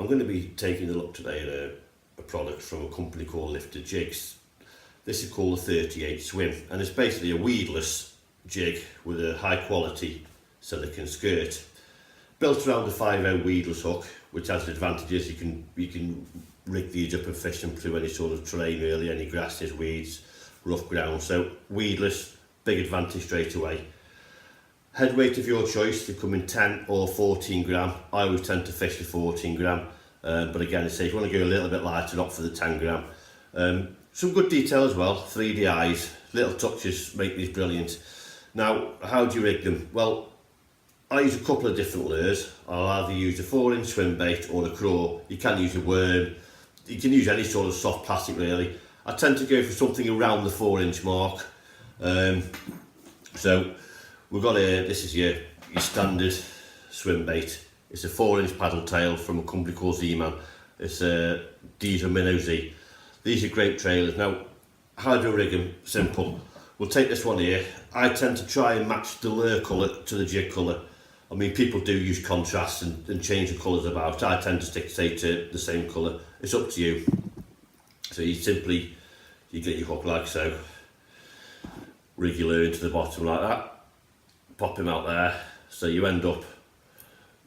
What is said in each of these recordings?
I'm going to be taking a look today at a product from a company called Lifted Jigs. This is called the 38 Swim, and it's basically a weedless jig with a high quality silicone skirt. Built around a 5/0 weedless hook, which has the advantages. You can rig these up and fish them through any sort of terrain really, any grasses, weeds, rough ground. So weedless, big advantage straight away. Head weight of your choice, they come in 10 or 14 gram. I always tend to fish the 14 gram, but again, I say if you want to go a little bit lighter, opt for the 10 gram. Some good detail as well, 3D eyes, little touches make these brilliant. Now, how do you rig them? Well, I use a couple of different lures. I'll either use a 4-inch swim bait or a craw. You can use a worm, you can use any sort of soft plastic really. I tend to go for something around the 4-inch mark. So we've got this is your standard swim bait. It's a 4-inch paddle tail from a company called Damion. It's a Diesel Minnow Z. These are great trailers. Now, how do I rig them? Simple. We'll take this one here. I tend to try and match the lure colour to the jig colour. I mean, people do use contrast and change the colours about. I tend to stick to the same colour. It's up to you. So you get your hook like so. Rig your lure into the bottom like that. Pop him out there, so you end up,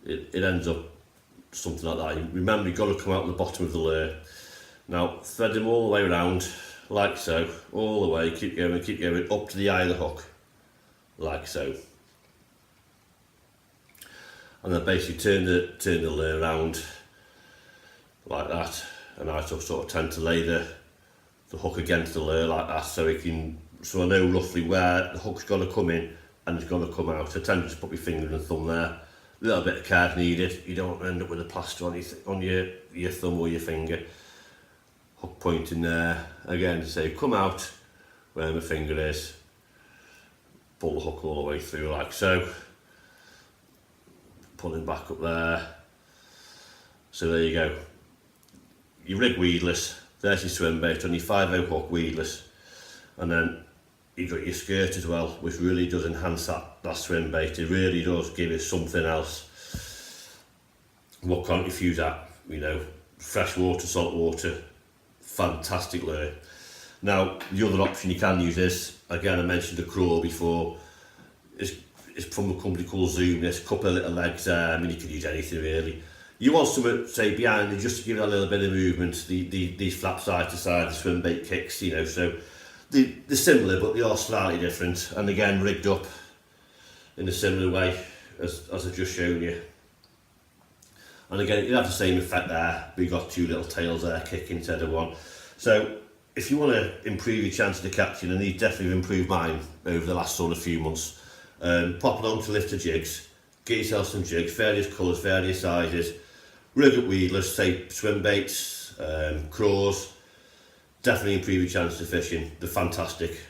it ends up something like that. Remember, you've got to come out the bottom of the lure. Now, thread him all the way around, like so, all the way, keep going, up to the eye of the hook, like so. And then basically turn the lure around, like that, and I sort of tend to lay the hook against the lure like that, so I know roughly where the hook's got to come in, and it's going to come out. I tend to just put my finger and thumb there. A little bit of care needed. You don't want to end up with a plaster on your thumb or your finger. Hook pointing there. Again, say come out where my finger is. Pull the hook all the way through like so. Pull it back up there. So there you go. You rig weedless. There's your swim bait on your 5/0 hook weedless. And then you've got your skirt as well, which really does enhance that swim bait. It really does give it something else. What can't refuse that? You know, fresh water, salt water, fantastic lure. Now, the other option you can use is, again, I mentioned the craw before. It's from a company called Zoom. There's a couple of little legs there. I mean, you can use anything really. You want something, say, behind it, just to give it a little bit of movement. These flap side to side, the swim bait kicks, you know, so they're similar, but they are slightly different, and again rigged up in a similar way as I've just shown you. And again, you have the same effect there, but you've got two little tails there kicking instead of one. So if you want to improve your chances of catching, and these definitely improved mine over the last sort of few months, pop along to Lifted Jigs, get yourself some jigs, various colours, various sizes, rig up weedless, say swim baits, craws. Definitely improve your chances of fishing. They're fantastic.